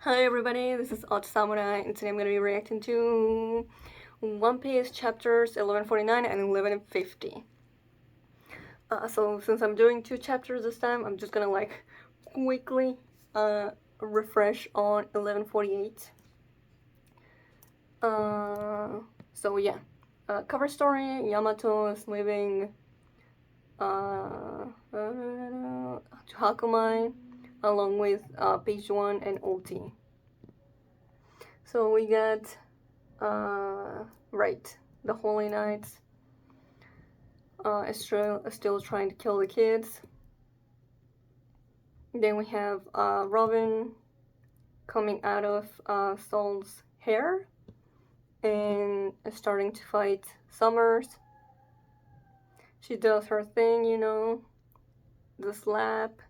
Hi everybody, this is Odd Samurai, and today I'm going to be reacting to One Piece chapters 1149 and 1150. So since I'm doing two chapters this time, I'm just gonna quickly refresh on 1148. So yeah, cover story, Yamato is leaving to Hakumai along with Page 1 and Ulti. So we got right, the Holy Knights is still trying to kill the kids. Then we have Robin coming out of Saul's hair and starting to fight Summers. She does her thing, the slap,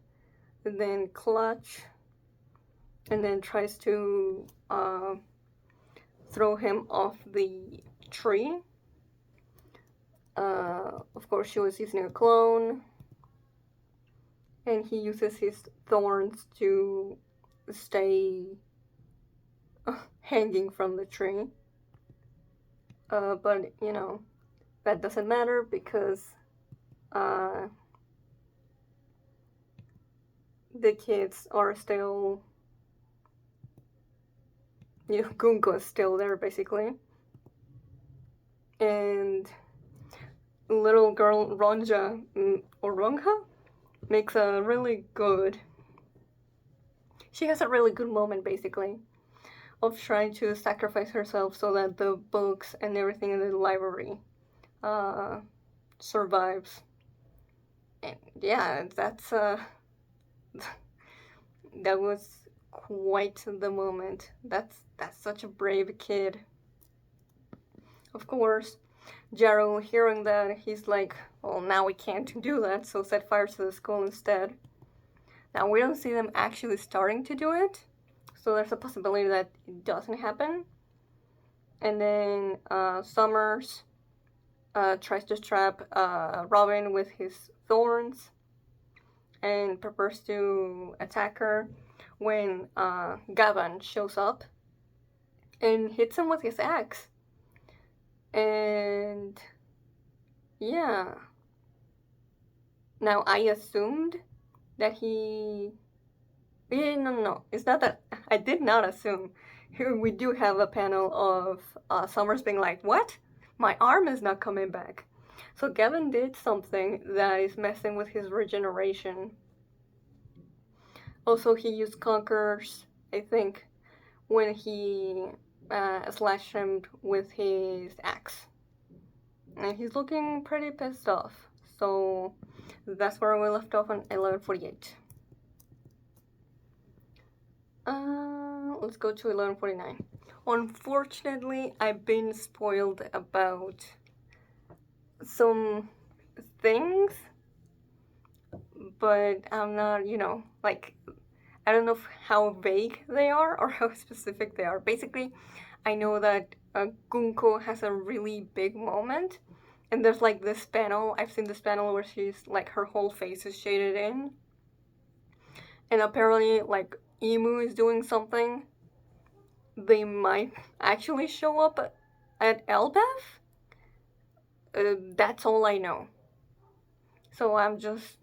and then clutch, and then tries to throw him off the tree. Of course, she was using a clone, and he uses his thorns to stay hanging from the tree. But, that doesn't matter because the kids are still, Gunko is still there basically. And little girl Ronja, or Ronja, makes a really good, she has a really good moment basically of trying to sacrifice herself so that the books and everything in the library survives. And yeah, that was quite the moment. That's such a brave kid. Of course, Jaro, hearing that, he's like, well, now we can't do that, so set fire to the school instead. Now, we don't see them actually starting to do it, so there's a possibility that it doesn't happen. And then Summers tries to trap Robin with his thorns and prepares to attack her when Gaban shows up and hits him with his axe. And yeah. Now I assumed that he... no. It's not that... I did not assume. Here we do have a panel of Summers being like, what? My arm is not coming back. So Gavin did something that is messing with his regeneration. Also, he used Conquerors, I think, when he slashed him with his axe. And he's looking pretty pissed off. So that's where we left off on 1148. Let's go to 1149. Unfortunately, I've been spoiled about some things, but I'm not, I don't know how vague they are or how specific they are. Basically, I know that Gunko has a really big moment, and there's like this panel, I've seen this panel where she's like, her whole face is shaded in, and apparently like Emu is doing something. They might actually show up at Elbaf. That's all I know. So I'm just,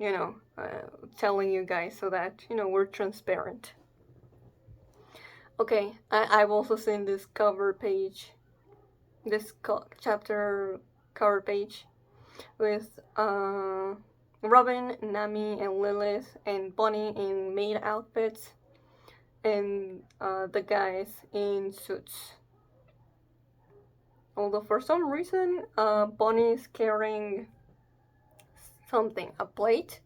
telling you guys so that, we're transparent. Okay, I've also seen this cover page, this chapter cover page with Robin, Nami, and Lilith, and Bonnie in maid outfits, and the guys in suits. Although for some reason, Bonnie is carrying something, a plate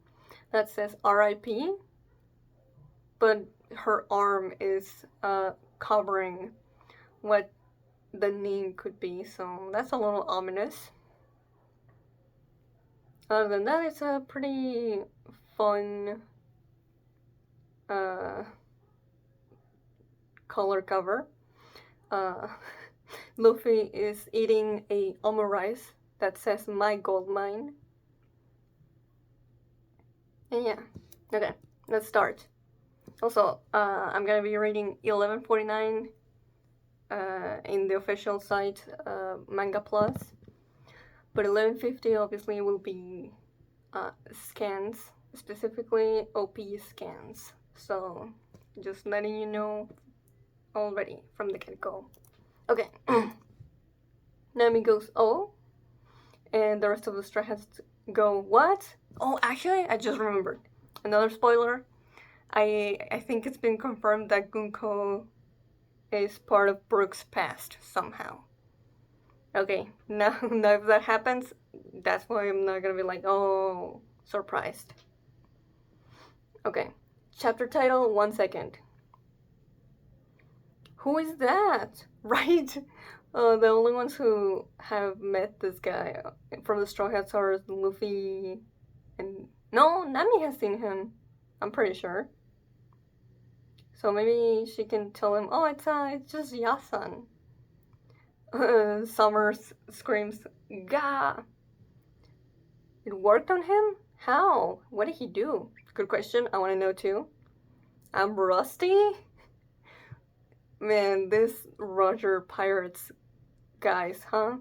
that says RIP, but her arm is covering what the name could be, so that's a little ominous. Other than that, it's a pretty fun color cover. Luffy is eating a omurice that says "My Gold Mine." And yeah, okay, let's start. Also, I'm gonna be reading 1149 in the official site, Manga Plus. But 1150 obviously will be scans, specifically OP scans. So, just letting you know already from the get-go. Okay. Nami goes, oh, and the rest of the Stray Cats go, what? Oh, actually, I just remembered. Another spoiler. I think it's been confirmed that Gunko is part of Brook's past somehow. Okay, now if that happens, that's why I'm not gonna be like, oh, surprised. Okay, chapter title, 1 second. Who is that? Right? The only ones who have met this guy from the Straw Hats are Luffy and... No, Nami has seen him. I'm pretty sure. So maybe she can tell him, oh, it's just Yasan. Summer screams, Gah! It worked on him? How? What did he do? Good question. I want to know too. I'm rusty? Man, this Roger Pirates guys, huh?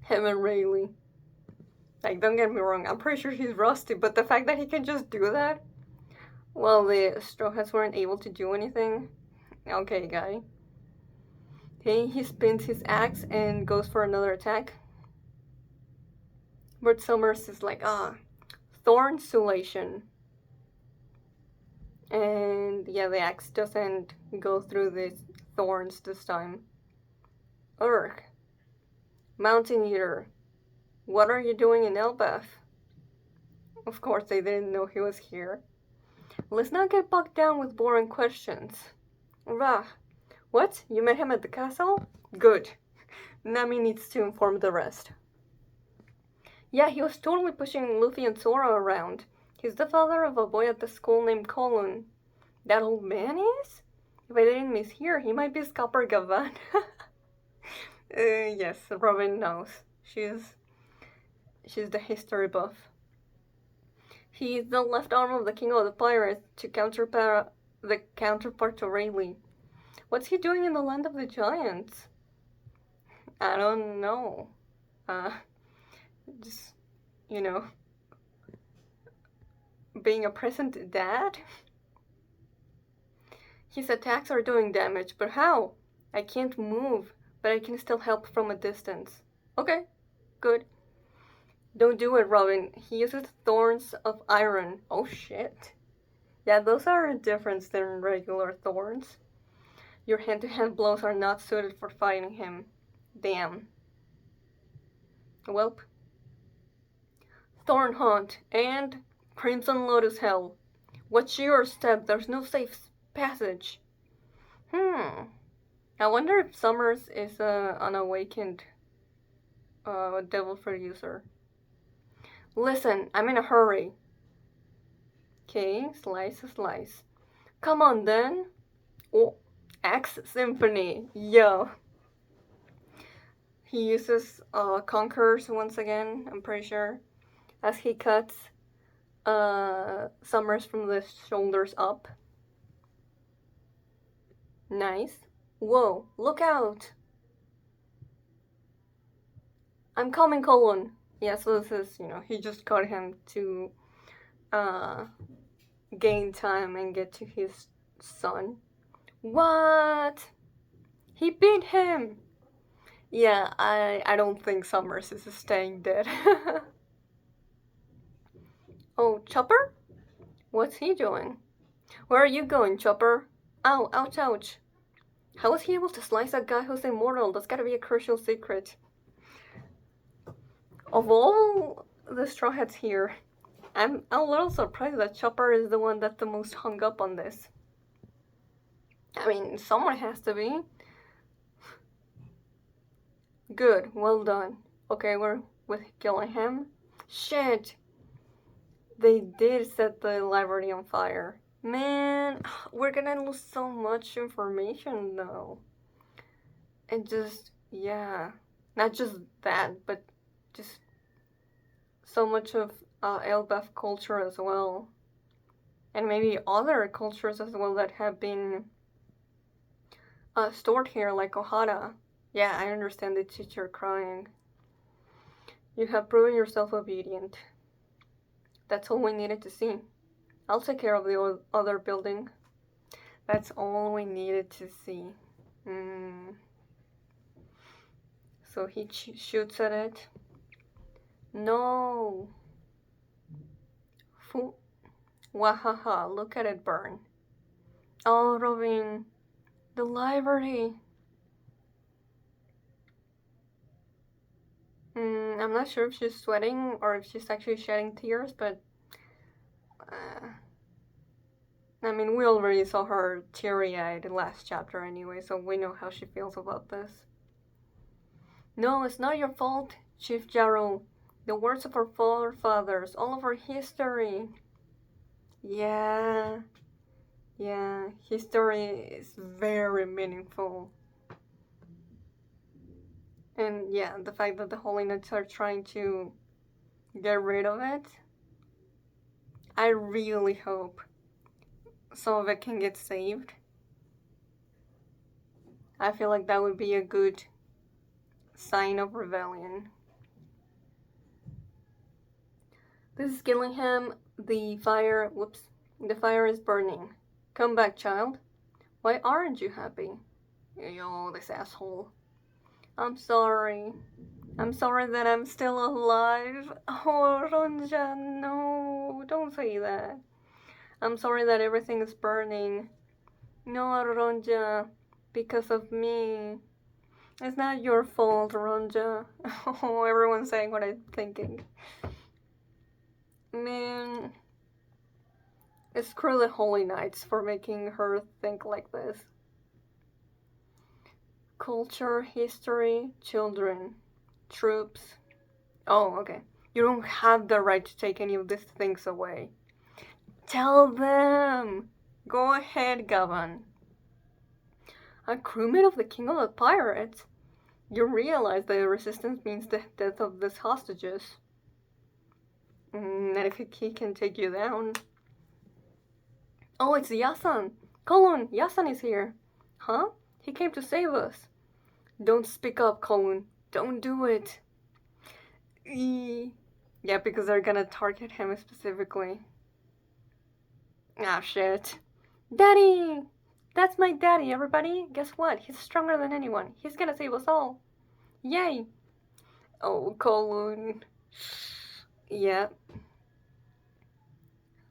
Him and Rayleigh. Like, don't get me wrong, I'm pretty sure he's rusty, but the fact that he can just do that while the Straw Hats weren't able to do anything. Okay, guy. Okay, he spins his axe and goes for another attack. But Summers is like, thorn sulation. And yeah, the axe doesn't go through these thorns this time. Urgh. Mountain Eater, what are you doing in Elbaf? Of course, they didn't know he was here. Let's not get bogged down with boring questions. Rah. What? You met him at the castle? Good. Nami needs to inform the rest. Yeah, he was totally pushing Luffy and Zoro around. He's the father of a boy at the school named Colin. That old man is? If I didn't mishear, he might be Scupper Gavan. Yes, Robin knows. She's the history buff. He's the left arm of the king of the pirates to the counterpart to Rayleigh. What's he doing in the land of the giants? I don't know. Just, being a present dad? His attacks are doing damage, but how? I can't move, but I can still help from a distance. Okay, good. Don't do it, Robin. He uses thorns of iron. Oh shit. Yeah, those are different than regular thorns. Your hand-to-hand blows are not suited for fighting him. Damn. Welp. Thorn Hunt and Crimson Lotus Hell. Watch your step, there's no safe passage. I wonder if Summers is an awakened devil fruit user. Listen, I'm in a hurry. Okay, slice. Come on then. Oh, Axe Symphony. Yo. He uses Conquerors once again, I'm pretty sure, as he cuts Summers from the shoulders up. Nice. Whoa, look out! I'm coming, Colin. Yeah, so this is, he just got him to gain time and get to his son. What? He beat him! Yeah, I don't think Summers is staying dead. Oh, Chopper? What's he doing? Where are you going, Chopper? Ow, ouch, ouch. How was he able to slice a guy who's immortal? That's gotta be a crucial secret. Of all the Straw Hats here, I'm a little surprised that Chopper is the one that's the most hung up on this. I mean, someone has to be. Good, well done. Okay, we're with killing him. Shit! They did set the library on fire. Man, we're gonna lose so much information though. And just, yeah. Not just that, but just so much of Elbaf culture as well. And maybe other cultures as well that have been stored here, like Ohara. Yeah, I understand the teacher crying. You have proven yourself obedient. That's all we needed to see. I'll take care of the other building. That's all we needed to see. So he shoots at it. No! Wahaha, look at it burn. Oh, Robin, the library. I'm not sure if she's sweating or if she's actually shedding tears, but I mean, we already saw her teary-eyed in last chapter anyway, so we know how she feels about this. No, it's not your fault, Chief Jarrow. The words of our forefathers, all of our history. Yeah, history is very meaningful. And yeah, the fact that the Holy Knights are trying to get rid of it, I really hope some of it can get saved. I feel like that would be a good sign of rebellion. This is Gillingham. The fire is burning. Come back, child. Why aren't you happy? Yo, this asshole. I'm sorry. I'm sorry that I'm still alive. Oh, Ronja, no, don't say that. I'm sorry that everything is burning. No, Ronja, because of me. It's not your fault, Ronja. Oh, everyone's saying what I'm thinking. Man, screw the Holy Knights for making her think like this. Culture, history, children, troops. Oh, okay. You don't have the right to take any of these things away. Tell them! Go ahead, Gaban. A crewman of the King of the Pirates? You realize the resistance means the death of these hostages. And if he can take you down. Oh, it's Yasan! Colin, Yasan is here! Huh? He came to save us. Don't speak up, Colin. Don't do it. Yeah, because they're gonna target him specifically. Ah, shit. Daddy! That's my daddy, everybody! Guess what? He's stronger than anyone. He's gonna save us all. Yay! Oh, Colin. Yeah.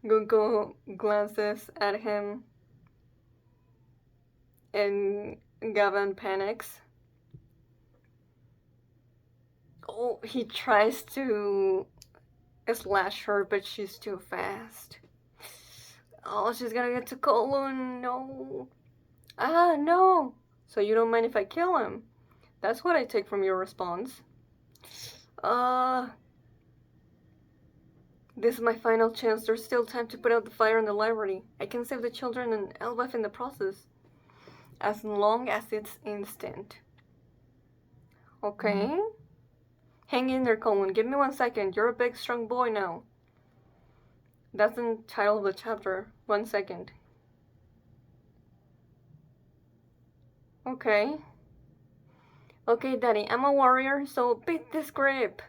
Gunko glances at him and Gaban panics. Oh, he tries to slash her, but she's too fast. Oh, she's gonna get to Colin. No. Ah, no. So you don't mind if I kill him? That's what I take from your response. This is my final chance. There's still time to put out the fire in the library. I can save the children and Elbaf in the process. As long as it's instant. Okay. Hang in there, Colin. Give me 1 second. You're a big, strong boy now. That's the title of the chapter. 1 second. Okay. Okay, Daddy, I'm a warrior, so beat this grip.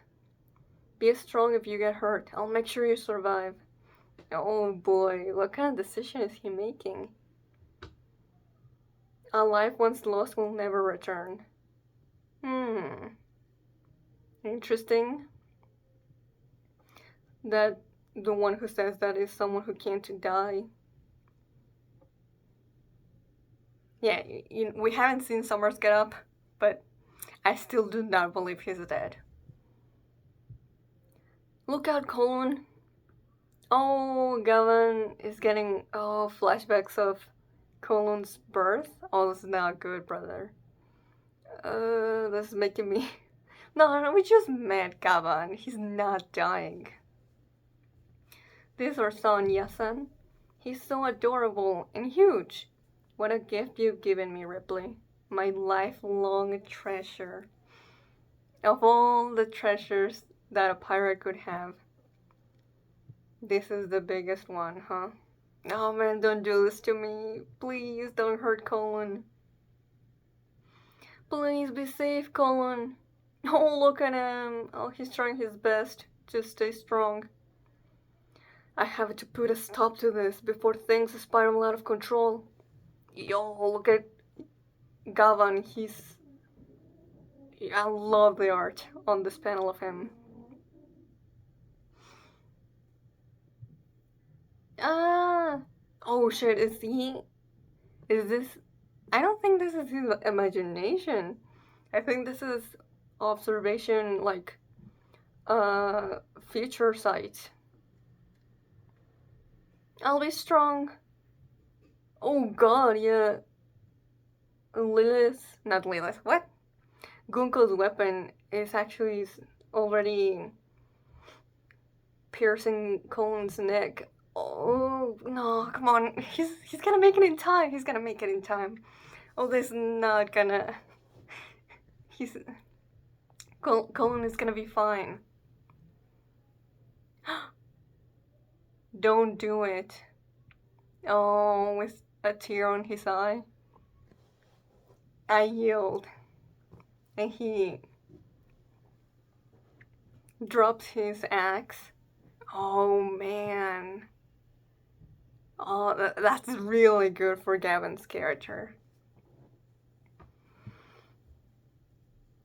Be strong if you get hurt. I'll make sure you survive. Oh boy, what kind of decision is he making? A life once lost will never return. Interesting. That the one who says that is someone who can't die. Yeah, we haven't seen Summers get up, but I still do not believe he's dead. Look out, Colin. Oh, Gaban is getting flashbacks of Colin's birth. Oh, this is not good, brother. This is making me... No, we just met Gaban. He's not dying. This is our son, Yasan. He's so adorable and huge. What a gift you've given me, Ripley. My lifelong treasure. Of all the treasures that a pirate could have, this is the biggest one, huh? Oh man, don't do this to me. Please don't hurt Colin. Please be safe, Colin. Oh, look at him. Oh, he's trying his best to stay strong. I have to put a stop to this before things spiral out of control. Yo, look at Gavan. I love the art on this panel of him. Ah! Oh shit, is this... I don't think this is his imagination. I think this is observation, like, future sight. I'll be strong. Oh god, yeah. Not Lilith, what? Gunko's weapon is actually already piercing Colin's neck. Oh no, come on. He's gonna make it in time. He's gonna make it in time. Oh, this is not gonna... He's... Colin is gonna be fine. Don't do it. Oh, with a tear on his eye. I yield. And he drops his axe. Oh man. Oh, that's really good for Gavan's character.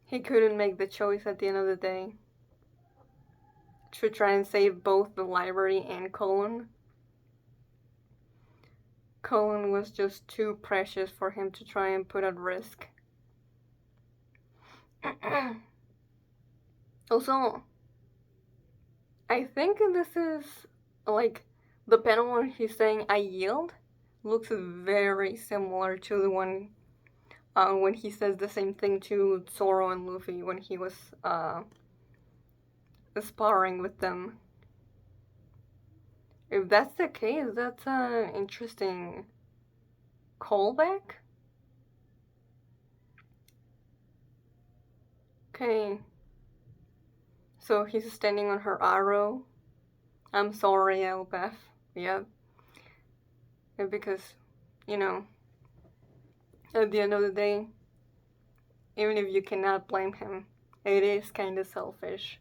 He couldn't make the choice at the end of the day to try and save both the library and Colin. Colin was just too precious for him to try and put at risk. Also, I think this is like the panel when he's saying I yield looks very similar to the one when he says the same thing to Zoro and Luffy when he was sparring with them. If that's the case, that's an interesting callback. Okay. So he's standing on her arrow. I'm sorry, Elbeth. Yeah. Because, you know, at the end of the day, even if you cannot blame him, it is kind of selfish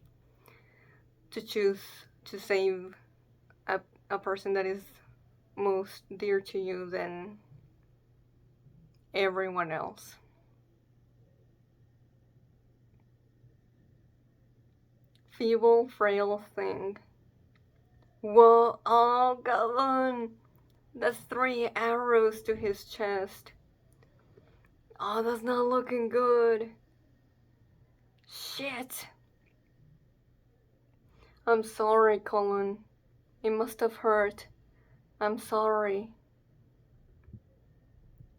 to choose to save a person that is most dear to you than everyone else. Feeble, frail thing. Whoa, oh, Gavan! That's 3 arrows to his chest. Oh, that's not looking good. Shit. I'm sorry, Colin. It must have hurt. I'm sorry.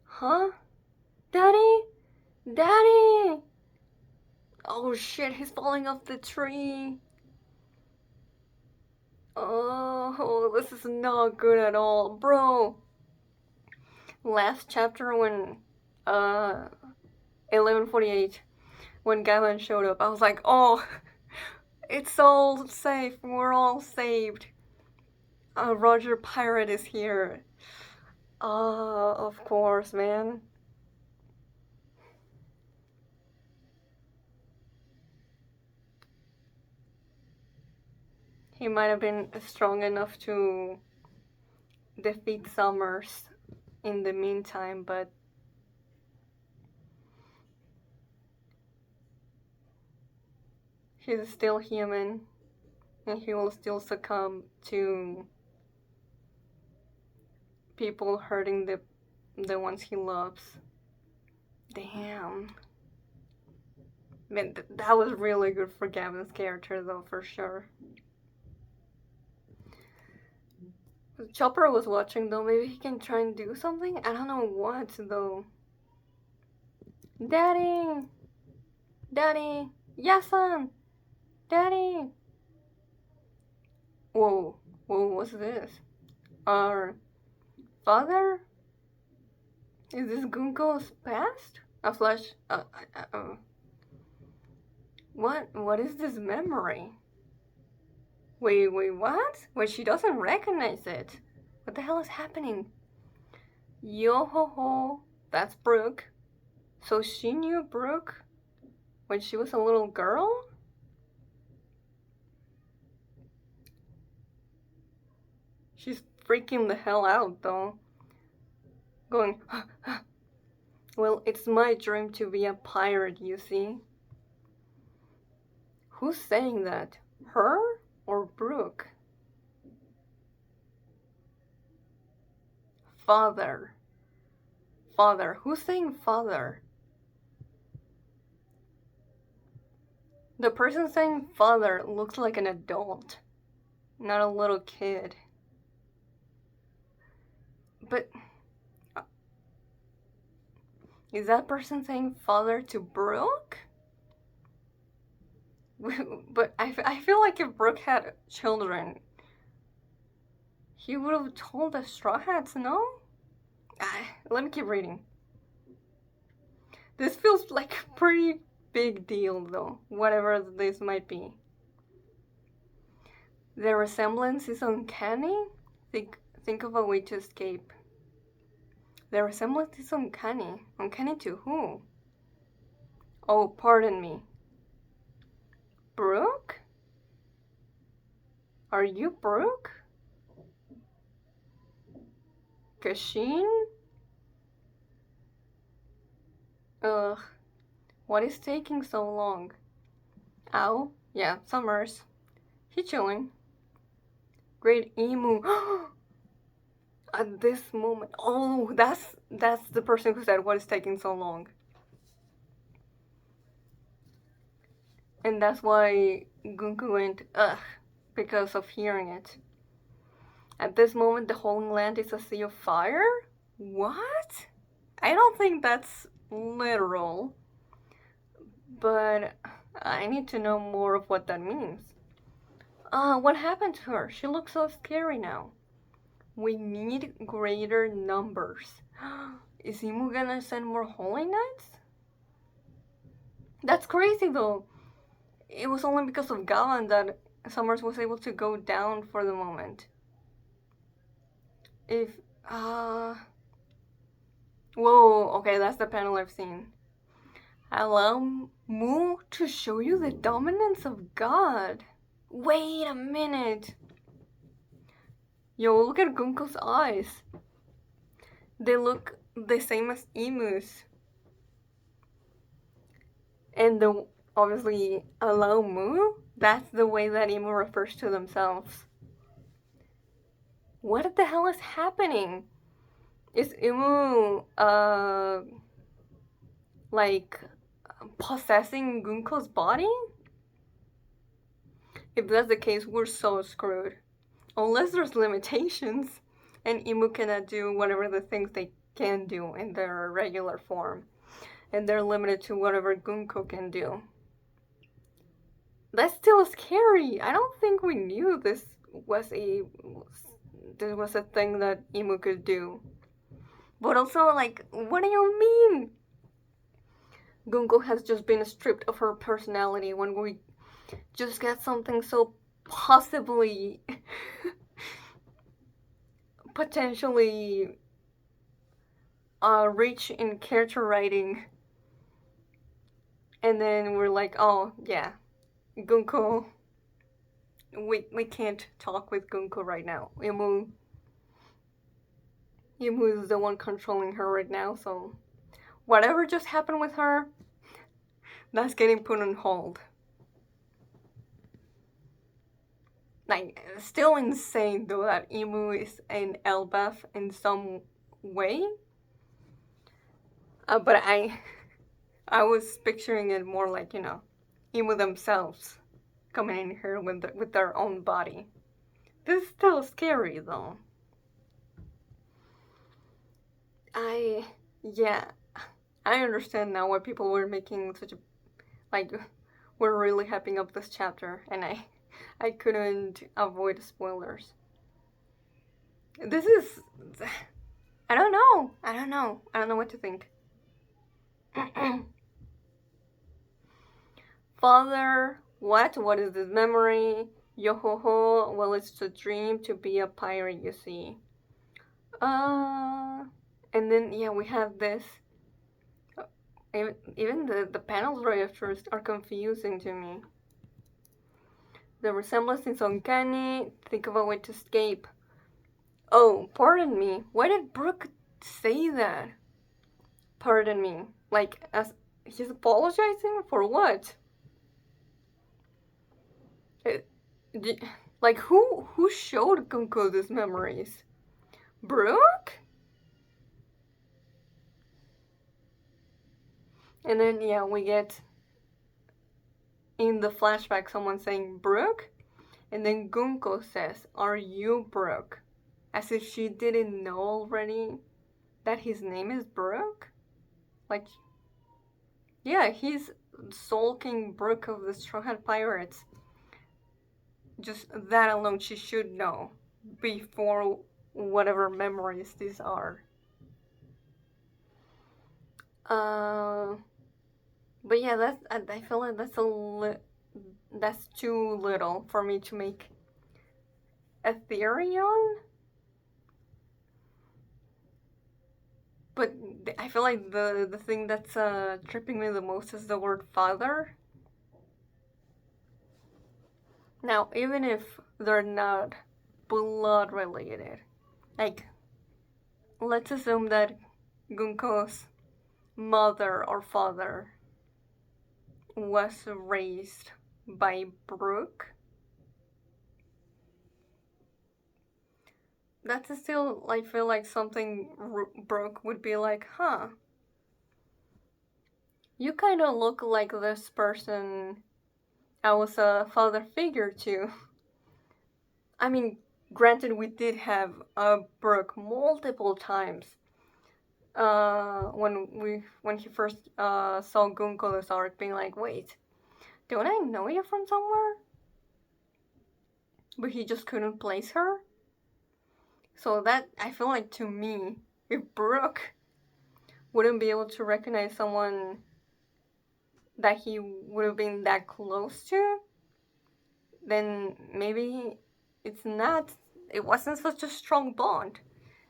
Huh? Daddy? Daddy! Oh shit, he's falling off the tree. Oh, this is not good at all. Bro! Last chapter when, 1148, when Gavan showed up, I was like, oh, it's all safe. We're all saved. Roger Pirate is here. Of course, man. He might have been strong enough to defeat Summers in the meantime, but he's still human, and he will still succumb to people hurting the ones he loves. Damn. Man, that was really good for Gavin's character, though, for sure. Chopper was watching, though. Maybe he can try and do something? I don't know what, though. Daddy! Daddy! Yasan! Daddy! Whoa. Whoa, what's this? Our father? Is this Gunko's past? A flash... What is this memory? Wait, what? Wait, she doesn't recognize it. What the hell is happening? Yo-ho-ho. That's Brook. So she knew Brook when she was a little girl? She's freaking the hell out, though. Going, well, it's my dream to be a pirate, you see. Who's saying that? Her or Brook? Father. Father. Who's saying father? The person saying father looks like an adult, not a little kid. But is that person saying father to Brook? But I feel like if Brook had children, he would have told the Straw Hats, no? Let me keep reading. This feels like a pretty big deal, though, whatever this might be. The resemblance is uncanny? Think of a way to escape. The resemblance is uncanny. Uncanny to who? Oh, pardon me. Brook? Are you Brook? Kashin? Ugh. What is taking so long? Ow. Yeah, Summers. He chilling. Great Emu. At this moment. Oh, that's the person who said what is taking so long. And that's why Gunko went, ugh, because of hearing it. At this moment, the Holy Land is a sea of fire? What? I don't think that's literal. But I need to know more of what that means. What happened to her? She looks so scary now. We need greater numbers. Is Imu gonna send more Holy Knights? That's crazy though. It was only because of Gaban that Summers was able to go down for the moment. Whoa, okay, that's the panel I've seen. Allow Mu to show you the dominance of God. Wait a minute. Yo, look at Gunko's eyes. They look the same as Emu's. And obviously, allow Mu, that's the way that Emu refers to themselves. What the hell is happening? Is Emu, like, possessing Gunko's body? If that's the case, we're so screwed. Unless there's limitations, and Emu cannot do whatever the things they can do in their regular form. And they're limited to whatever Gunko can do. That's still scary. I don't think we knew this was a thing that Emu could do. But also, like, what do you mean? Gunko has just been stripped of her personality when we just get something so possibly potentially rich in character writing, and then we're like, oh yeah, Gunko, we can't talk with Gunko right now. Imu is the one controlling her right now, so whatever just happened with her, that's getting put on hold. Like, still insane though that Emu is an Elbaf in some way. But I was picturing it more like, you know, Emu themselves coming in here with their own body. This is still scary though. I understand now why people were making such a, like, we're really hyping up this chapter, and I couldn't avoid spoilers. This is, I don't know what to think. Father, what is this memory? Yo ho ho, well, it's a dream to be a pirate, you see. Uh, and then yeah, we have this. Even the panels right at first are confusing to me. The resemblance is uncanny. Think of a way to escape. Oh, pardon me. Why did Brooke say that? Pardon me. Like, as he's apologizing for what? It, like, who showed Gunko these memories? Brooke? And then yeah, we get in the flashback someone saying Brooke, and then Gunko says, "Are you Brooke?" As if she didn't know already that his name is Brooke. Like, yeah, he's sulking Brooke of the Straw Hat Pirates. Just that alone, she should know before whatever memories these are. Uh, but yeah, I feel like that's too little for me to make a theory on. But I feel like the thing that's tripping me the most is the word father. Now, even if they're not blood related, like let's assume that Gunko's mother or father was raised by Brooke, that's still, I feel like something Brooke would be like, huh, you kind of look like this person I was a father figure to. I mean, granted, we did have Brooke multiple times. When he first saw Gunko this arc, being like, wait, don't I know you from somewhere? But he just couldn't place her. So that, I feel like, to me, if Brooke wouldn't be able to recognize someone that he would have been that close to, then maybe it wasn't such a strong bond.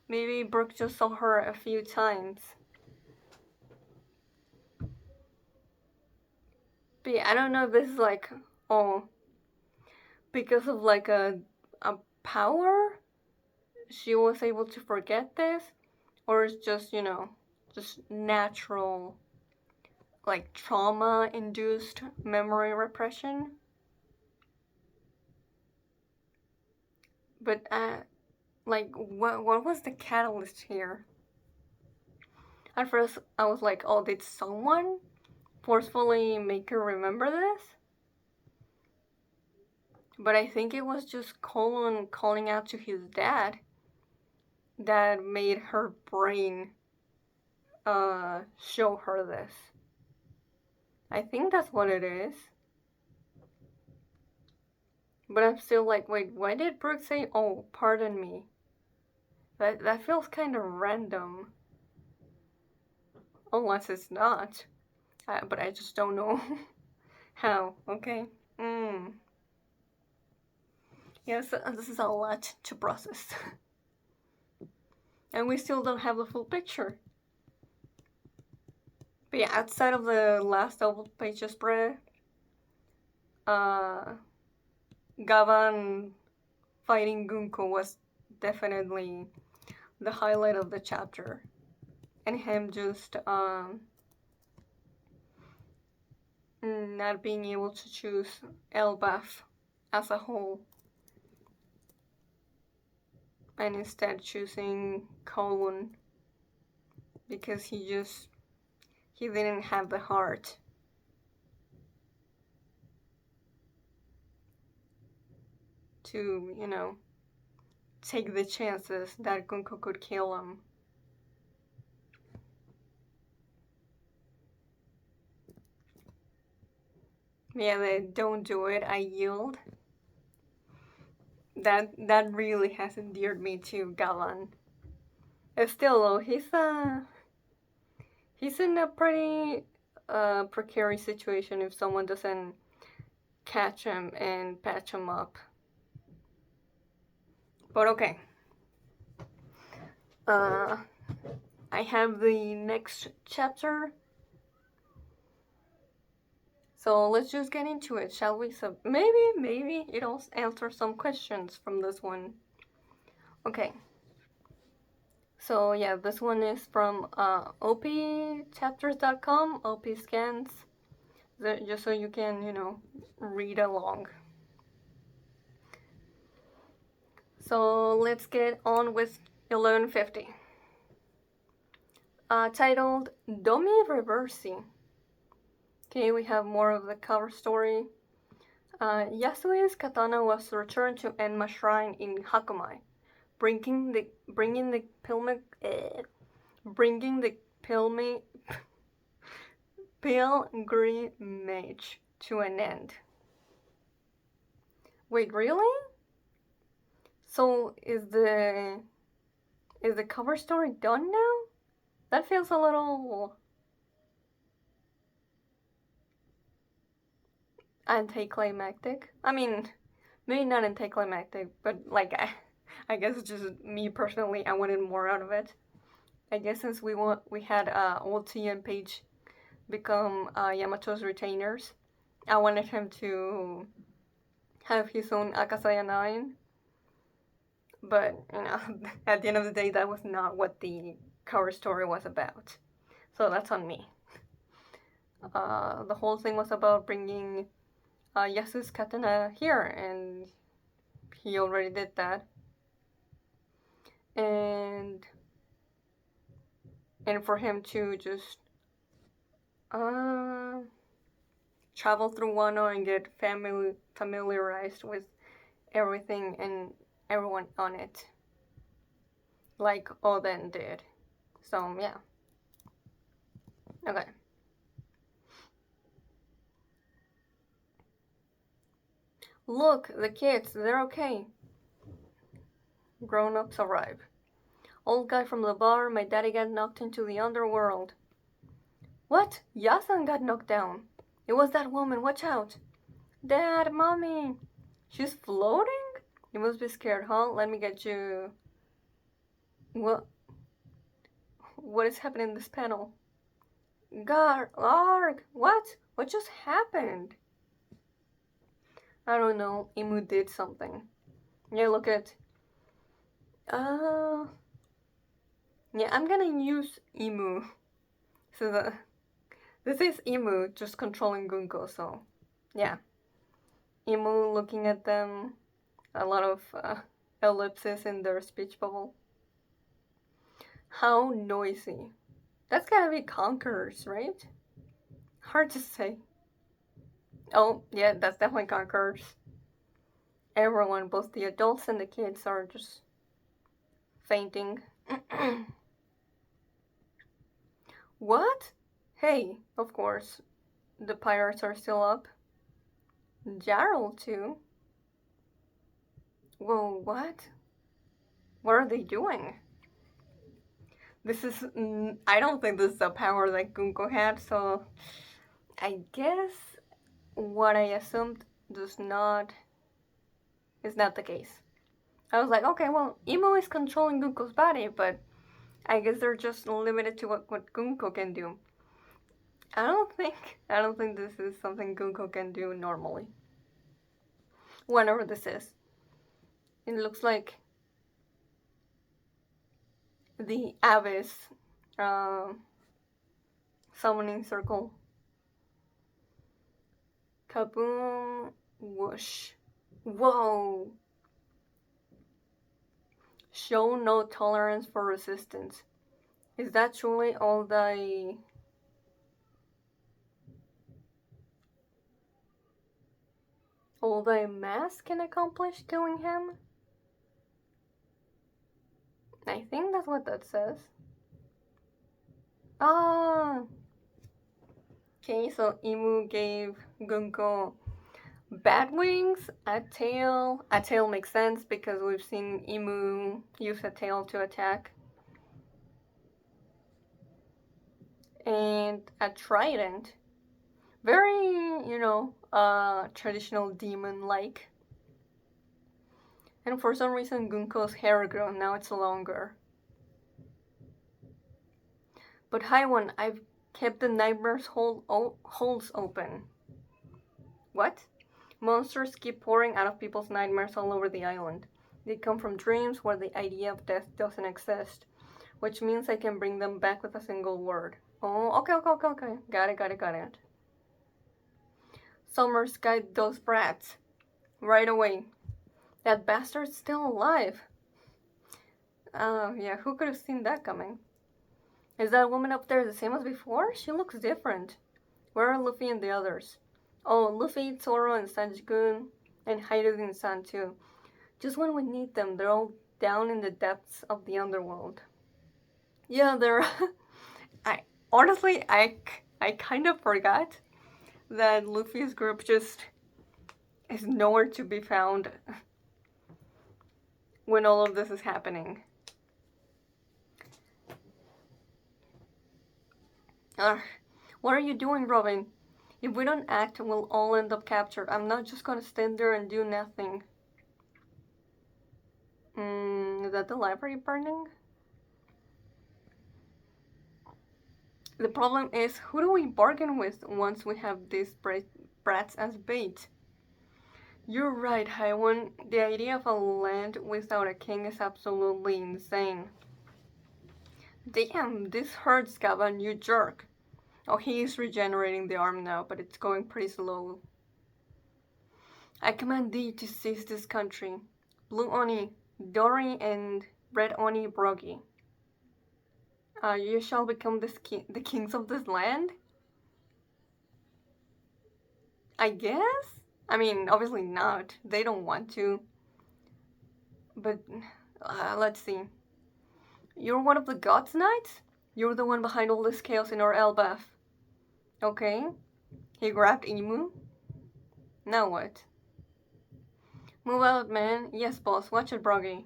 Maybe Brooke just saw her a few times. But yeah, I don't know if this is like, oh, because of like a power, she was able to forget this, or it's just, just natural, like trauma induced memory repression. But like what was the catalyst here? At first I was like, oh, did someone forcefully make her remember this? But I think it was just Colin calling out to his dad that made her brain show her this. I think that's what it is. But I'm still like, wait, why did Brooke say, oh, pardon me? That feels kind of random. Unless it's not. But I just don't know how, okay? Yes, this is a lot to process. And we still don't have the full picture. But yeah, outside of the last double page spread, uh, Gaban fighting Gunko was definitely the highlight of the chapter. And him just not being able to choose Elbaf as a whole, and instead choosing Colin because he didn't have the heart to, take the chances that Gunko could kill him. Yeah, they don't do it, I yield. That really has endeared me to Galan. Still though, he's in a pretty precarious situation if someone doesn't catch him and patch him up. But okay. Uh, I have the next chapter. So let's just get into it, shall we? So maybe it'll answer some questions from this one. Okay. So yeah, this one is from opchapters.com, op scans, just so you can, read along. So let's get on with 1150. Titled Domi Reversi. Okay, we have more of the cover story. Yasue's katana was returned to Enma Shrine in Hakumai, bringing the pilgrim pilgrimage to an end. Wait, really? So is the cover story done now? That feels a little anticlimactic. I mean, maybe not anticlimactic, but like I guess it's just me personally. I wanted more out of it. I guess since we had Ulti and Paige become Yamato's retainers, I wanted him to have his own Akasaya 9. But, at the end of the day, that was not what the cover story was about. So that's on me. The whole thing was about bringing Yasu's katana here, and he already did that. And for him to just travel through Wano and get familiarized with everything and everyone on it, like Oden did. So yeah. Okay. Look, the kids, they're okay. Grown-ups arrive. Old guy from the bar, my daddy got knocked into the underworld. What? Yasan got knocked down. It was that woman, watch out. Dad, mommy. She's floating? You must be scared, huh? Let me get you. What is happening in this panel? Arg, what? What just happened? I don't know. Imu did something. Yeah, look at. Yeah, I'm gonna use Imu. So this is Imu just controlling Gunko, so yeah. Imu looking at them. A lot of ellipses in their speech bubble. How noisy. That's gotta be Conquerors, right? Hard to say. Oh, yeah, that's definitely Conquerors. Everyone, both the adults and the kids, are just fainting. What? Hey, of course, the pirates are still up. Jarl, too. Whoa, what? What are they doing? This is. I don't think this is a power that Gunko had, so. I guess what I assumed is not the case. I was like, okay, well, Imo is controlling Gunko's body, but I guess they're just limited to what Gunko can do. I don't think this is something Gunko can do normally. Whenever this is. It looks like the Abyss summoning circle. Kaboom, whoosh. Whoa! Show no tolerance for resistance. Is that truly all the mass can accomplish killing him? I think that's what that says. Ah! Okay, so Imu gave Gunko bat wings, a tail. A tail makes sense because we've seen Imu use a tail to attack. And a trident. Very, traditional demon-like. And for some reason Gunko's hair grew, now it's longer. But hi one, I've kept the nightmare's holes open. What? Monsters keep pouring out of people's nightmares all over the island. They come from dreams where the idea of death doesn't exist, which means I can bring them back with a single word. Oh, okay. Got it. Summers, guide those brats. Right away. That bastard's still alive. Yeah, who could have seen that coming? Is that woman up there the same as before? She looks different. Where are Luffy and the others? Oh, Luffy, Zoro, and Sanjigun, and Hidden-san too. Just when we need them, they're all down in the depths of the underworld. Yeah, they're... I honestly, I kind of forgot that Luffy's group just is nowhere to be found when all of this is happening. Ugh. What are you doing, Robin? If we don't act, we'll all end up captured. I'm not just gonna stand there and do nothing. Is that the library burning? The problem is, who do we bargain with once we have these brats as bait? You're right, Haiwan. The idea of a land without a king is absolutely insane. Damn, this hurts, Gaban, you jerk. Oh, he is regenerating the arm now, but it's going pretty slow. I command thee to seize this country. Blue Oni, Dory, and Red Oni Brogi. You shall become the kings of this land? I guess? I mean, obviously not. They don't want to. But, let's see. You're one of the gods' knights? You're the one behind all this chaos in our Elbaf. Okay. He grabbed Emu. Now what? Move out, man. Yes, boss. Watch it, Brogy.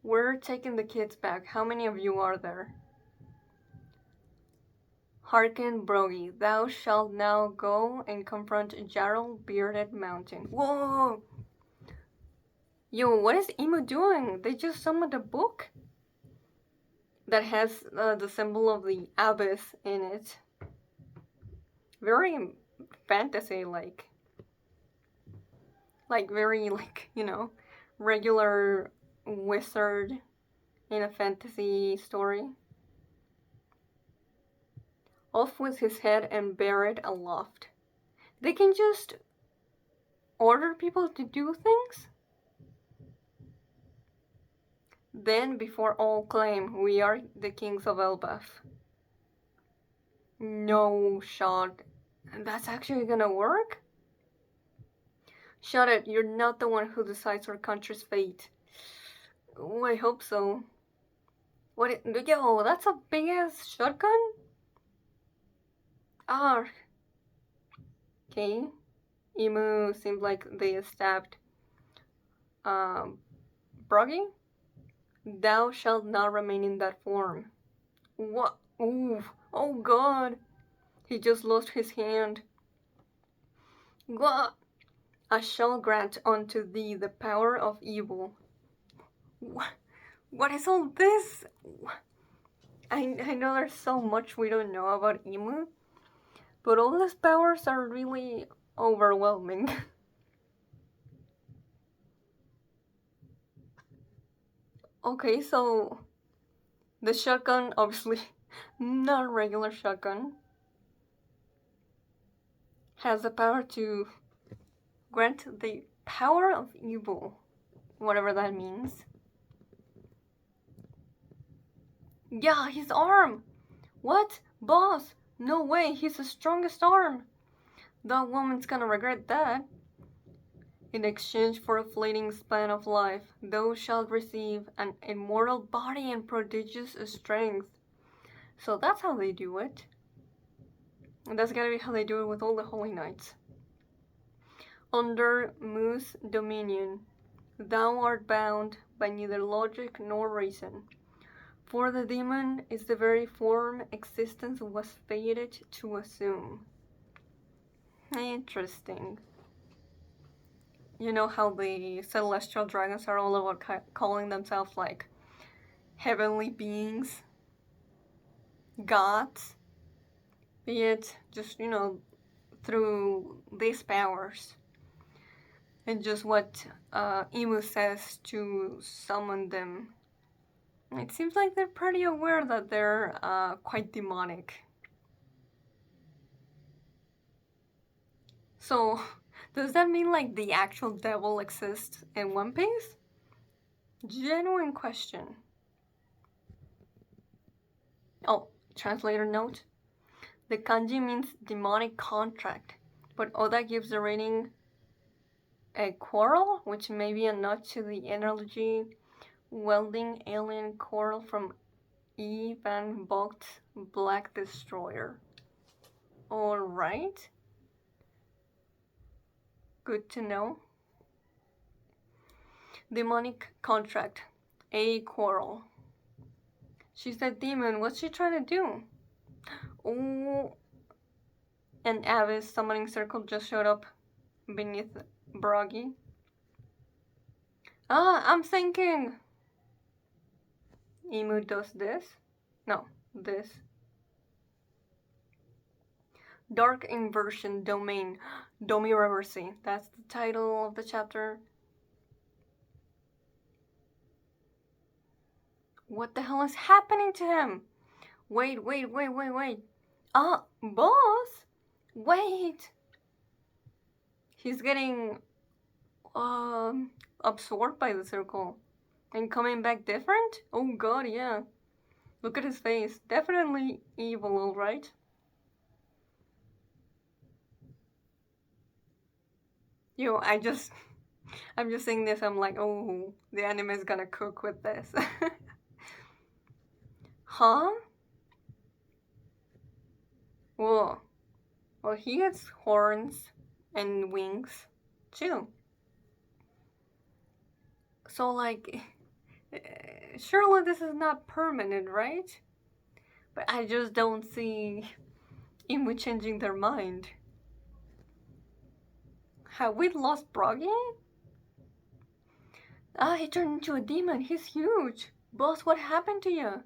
We're taking the kids back. How many of you are there? Hearken, Brogy. Thou shalt now go and confront Jarl Bearded Mountain. Whoa! Yo, what is Emu doing? They just summoned a book that has the symbol of the abyss in it. Very fantasy-like. Like, very, like, you know, regular wizard in a fantasy story. Off with his head and bear it aloft. They can just order people to do things? Then, before all claim, we are the kings of Elbaf. No shot. That's actually gonna work? Shut it, you're not the one who decides our country's fate. Oh, I hope so. Yo, that's a big ass shotgun? Ah. Okay. Emu seemed like they stabbed Broggy? Thou shalt not remain in that form. What? Ooh. Oh god. He just lost his hand. What? I shall grant unto thee the power of evil. What is all this? I know there's so much we don't know about Emu, but all these powers are really overwhelming. Okay, so the shotgun, obviously not a regular shotgun, has the power to grant the power of evil, whatever that means. Yeah, his arm! What? Boss! No way, he's the strongest arm! That woman's gonna regret that. In exchange for a fleeting span of life, thou shalt receive an immortal body and prodigious strength. So that's how they do it. And that's gotta be how they do it with all the Holy Knights. Under Mu's dominion, thou art bound by neither logic nor reason. For the demon is the very form existence was fated to assume. Interesting. You know how the celestial dragons are all about calling themselves like heavenly beings? gods, be it just, through these powers. And just what Emu says to summon them. It seems like they're pretty aware that they're quite demonic. So, does that mean like the actual devil exists in One Piece? Genuine question. Oh, translator note. The kanji means demonic contract, but Oda gives the rating a quarrel, which may be a nod to the energy welding alien coral from Van Vought's Black Destroyer. Alright. Good to know. Demonic contract. A quarrel. She's a demon. What's she trying to do? Oh. An Abyss summoning circle just showed up beneath Broggy. I'm thinking. Emu does this. No, this. Dark Inversion Domain. Domi Reversi. That's the title of the chapter. What the hell is happening to him? Wait. Boss? Wait. He's getting absorbed by the circle. And coming back different? Oh god, yeah. Look at his face. Definitely evil, alright? Yo, I'm just saying this, I'm like, oh, the anime is gonna cook with this. Huh? Whoa. Well, he gets horns and wings, too. So, like, surely this is not permanent, right? But I just don't see Imu changing their mind. Have we lost Broggy? He turned into a demon. He's huge. Boss, what happened to you?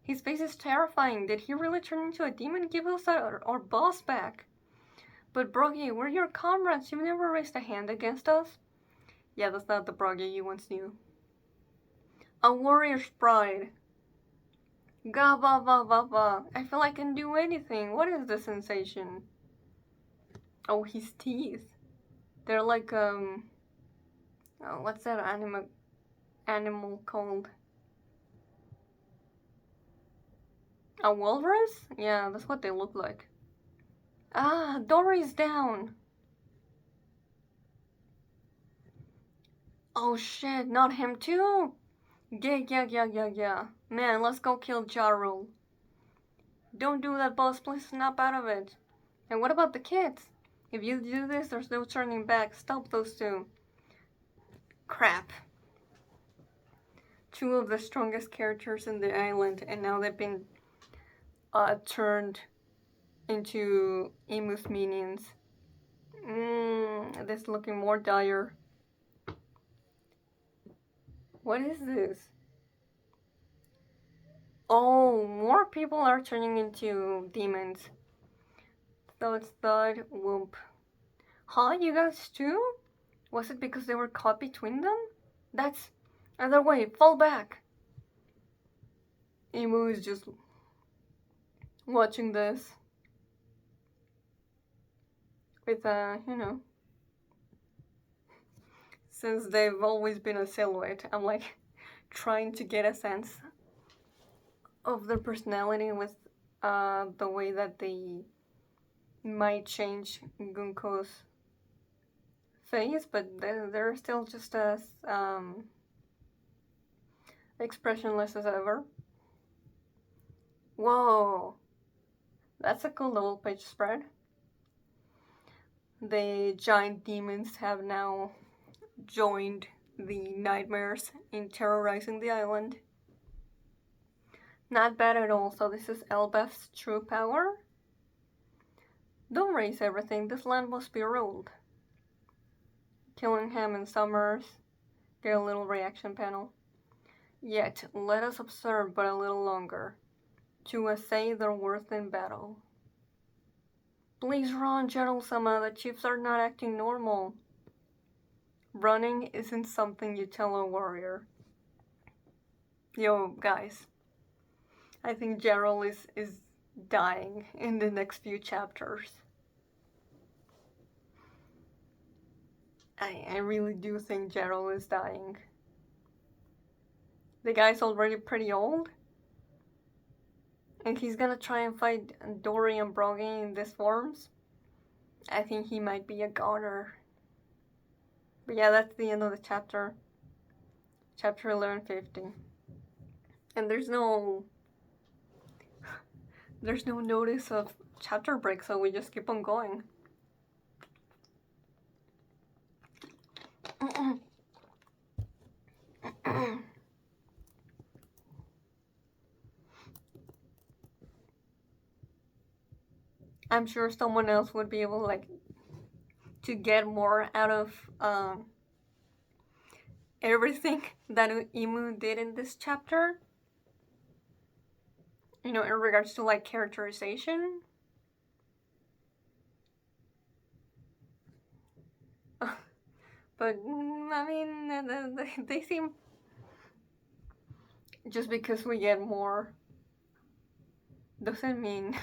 His face is terrifying. Did he really turn into a demon? Give us our boss back. But Broggy, we're your comrades. You've never raised a hand against us. Yeah, that's not the Broggy you once knew. A warrior's pride. Gaba ba ba ba. I feel I can do anything. What is the sensation? Oh, his teeth. They're like, oh, what's that animal called? A walrus? Yeah, that's what they look like. Dory's down. Oh shit, not him too? Yeah. Man, let's go kill Jarul. Don't do that, boss. Please snap out of it. And what about the kids? If you do this, there's no turning back. Stop those two. Crap. Two of the strongest characters in the island, and now they've been turned into Emu's minions. This is looking more dire. What is this? Oh, more people are turning into demons. Thud, whoop. Huh, you guys too? Was it because they were caught between them? That's... Other way, fall back! Emu is just watching this. With, since they've always been a silhouette, I'm like trying to get a sense of their personality with the way that they might change Gunko's face, but they're still just as expressionless as ever. Whoa, that's a cool little page spread. The giant demons have now joined the nightmares in terrorizing the island. Not bad at all. So this is Elbeth's true power? Don't raise everything. This land must be ruled. Killingham and Summers get a little reaction panel. Yet, let us observe but a little longer. to assay their worth in battle. Please run, Gerald-sama, the chiefs are not acting normal. Running isn't something you tell a warrior. Yo, guys, I think Gerald is dying in the next few chapters. I really do think Gerald is dying. The guy's already pretty old. And he's gonna try and fight Dory and Brogy in these forms. I think he might be a goner. But yeah, that's the end of the chapter. Chapter 1150. And there's no notice of chapter break, so we just keep on going. I'm sure someone else would be able, like, to get more out of everything that Imu did in this chapter. You know, in regards to, like, characterization. But, I mean, they seem... Just because we get more doesn't mean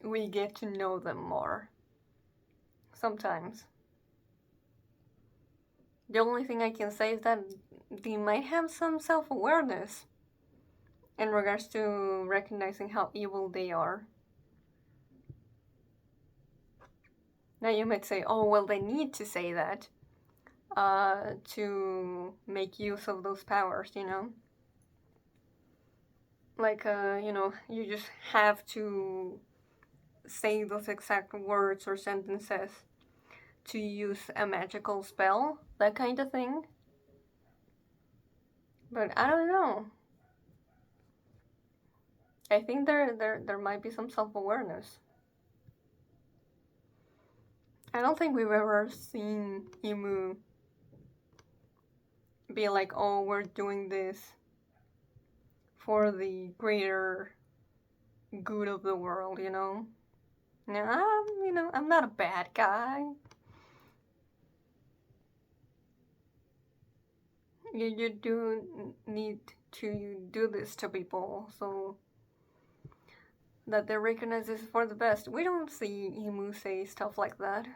we get to know them more. Sometimes. The only thing I can say is that they might have some self-awareness in regards to recognizing how evil they are. Now you might say, oh, well, they need to say that to make use of those powers, you know? Like, you know, you just have to say those exact words or sentences to use a magical spell, that kind of thing. But I don't know. I think there might be some self-awareness. I don't think we've ever seen Imu be like, oh, we're doing this for the greater good of the world, you know? No, you know, I'm not a bad guy. You do need to do this to people so that they recognize this for the best. We don't see Imu say stuff like that.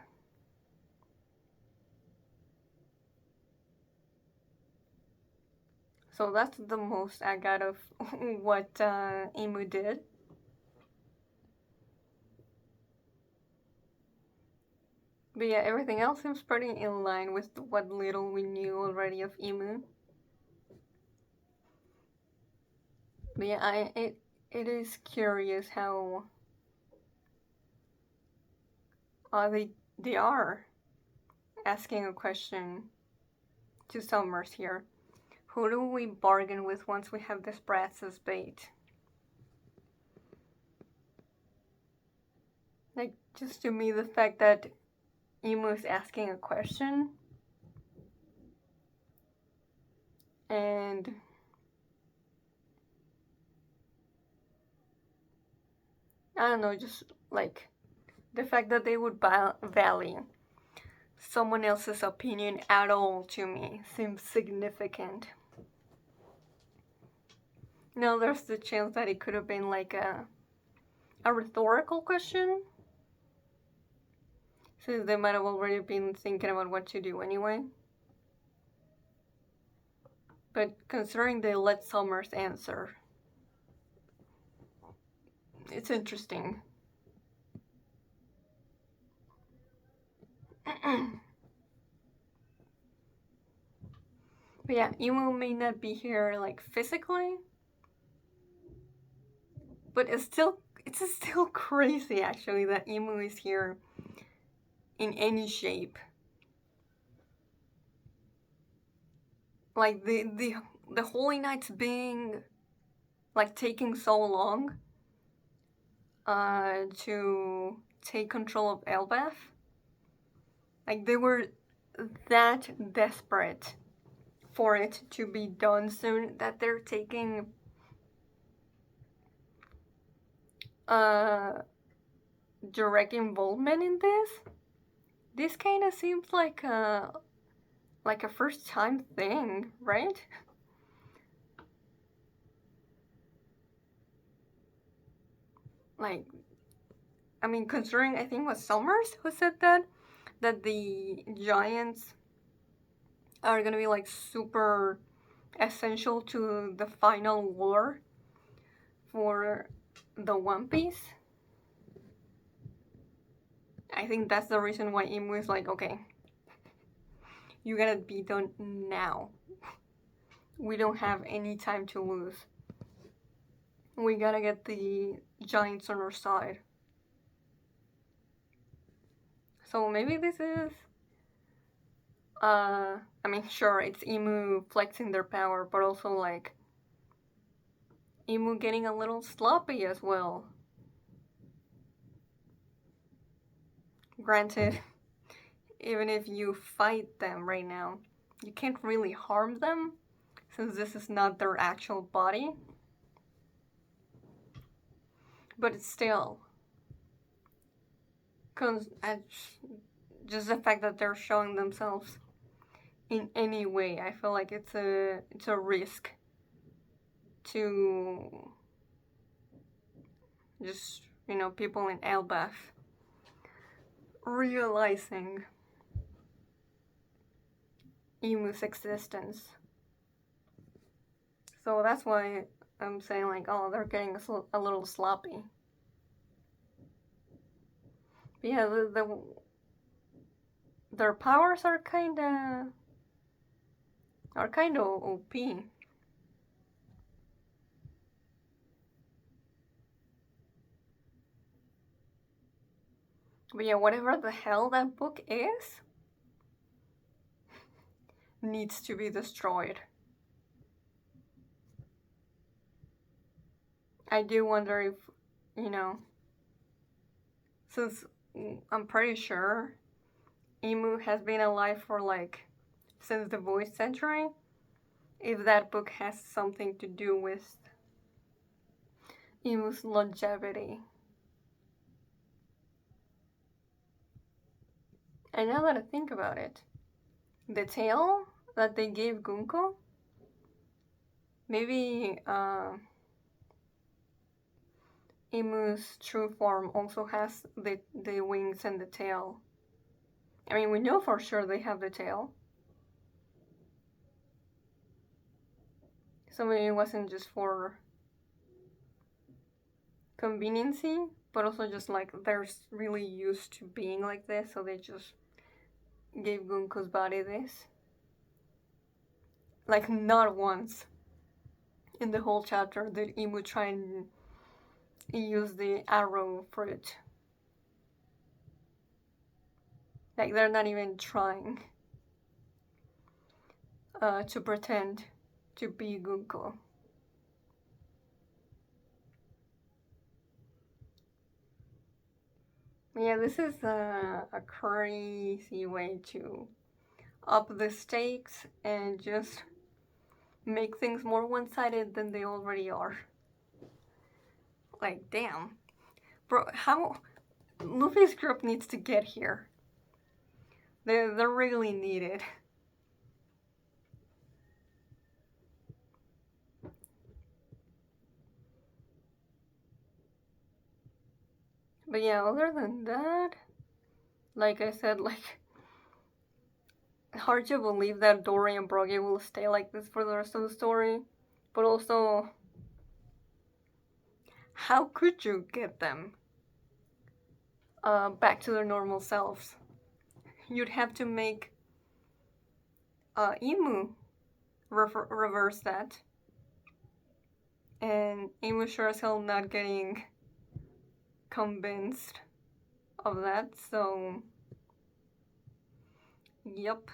So that's the most I got of what Imu did. But yeah, everything else seems pretty in line with what little we knew already of Imu. But yeah, it is curious how they are asking a question to Summers here. Who do we bargain with once we have this brats as bait? Like, just to me, the fact that Imu is asking a question and I don't know, just like the fact that they would value someone else's opinion at all to me seems significant. Now there's the chance that it could have been like a rhetorical question, since they might have already been thinking about what to do anyway. But considering they let Summers answer, it's interesting. But yeah, Imu may not be here like physically, but it's still crazy actually that Imu is here in any shape. Like the Holy Knights being like taking so long to take control of Elbaf. Like they were that desperate for it to be done soon that they're taking uh direct involvement in this. This kind of seems like a first time thing, right? Like, I mean, considering I think it was Summers who said that the giants are gonna be like super essential to the final war for the One Piece. I think that's the reason why Imu is like, okay, you gotta be done now. We don't have any time to lose. We gotta get the giants on our side. So maybe this is I mean, sure, it's Imu flexing their power, but also like Imu getting a little sloppy as well. Granted, even if you fight them right now, you can't really harm them since this is not their actual body. But it's still, just the fact that they're showing themselves in any way, I feel like it's a risk to just people in Elbaf realizing Emu's existence. So that's why I'm saying like, oh, they're getting a little sloppy. But yeah, their powers are kind of OP. But yeah, whatever the hell that book is, needs to be destroyed. I do wonder if, since I'm pretty sure Emu has been alive for like since the voice century, if that book has something to do with Emu's longevity. And now that I think about it, the tail that they gave Gunko, maybe Emu's true form also has the wings and the tail. I mean, we know for sure they have the tail. So maybe it wasn't just for conveniency, but also just like they're really used to being like this, so they just gave Gunko's body this. Like, not once in the whole chapter did Emu try and use the arrow fruit. Like, they're not even trying to pretend to be Gunko. Yeah, this is a crazy way to up the stakes and just make things more one-sided than they already are. Like, damn. Bro, how... Luffy's group needs to get here. They're really needed. But yeah, other than that, like I said, like, hard to believe that Dory and Brogy will stay like this for the rest of the story. But also, how could you get them back to their normal selves? You'd have to make Emu reverse that. And Emu sure as hell not getting convinced of that, so yep.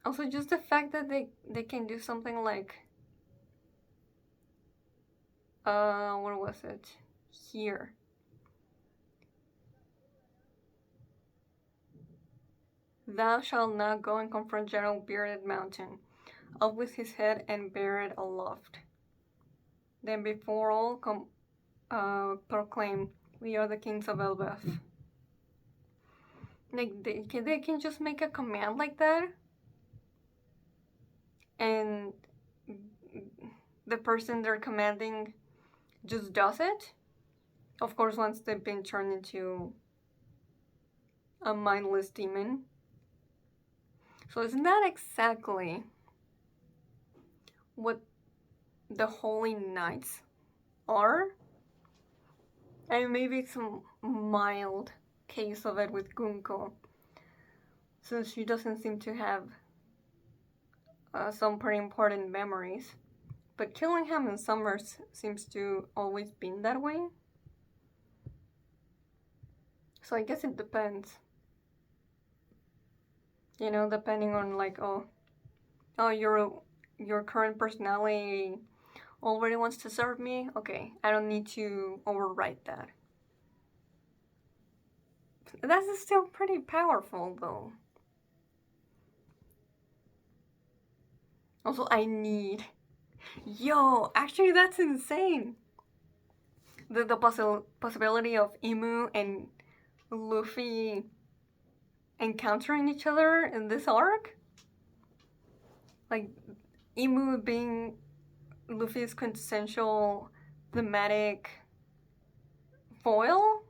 Also, just the fact that they can do something like what was it? Here. Thou shalt not go and confront General Bearded Mountain. up with his head and bear it aloft. Then before all proclaim, we are the kings of Elbeth. Like, they can just make a command like that, and the person they're commanding just does it. Of course, once they've been turned into a mindless demon. So isn't that exactly what the Holy Knights are? And maybe some mild case of it with Gunko, since she doesn't seem to have some pretty important memories. But Killingham and Summers seems to always been that way. So I guess it depends. You know, depending on like, oh, your current personality already wants to serve me. Okay, I don't need to overwrite that. That's still pretty powerful, though. Also, I need. Yo, actually, that's insane. The possibility of Imu and Luffy encountering each other in this arc? Like, Imu being Luffy's quintessential thematic foil?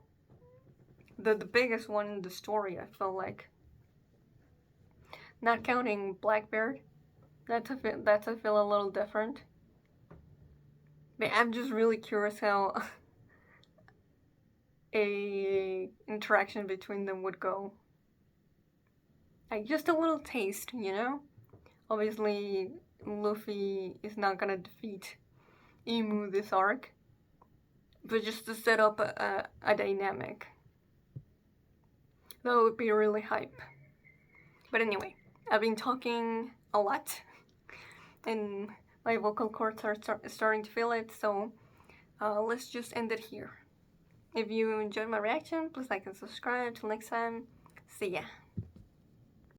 The biggest one in the story, I feel like. Not counting Blackbeard. That's I feel a little different. But I'm just really curious how a interaction between them would go. Like, just a little taste, you know? Obviously, Luffy is not gonna defeat Imu this arc, but just to set up a dynamic. That would be really hype. But anyway, I've been talking a lot, and my vocal cords are starting to feel it, so let's just end it here. If you enjoyed my reaction, please like and subscribe. Till next time, see ya.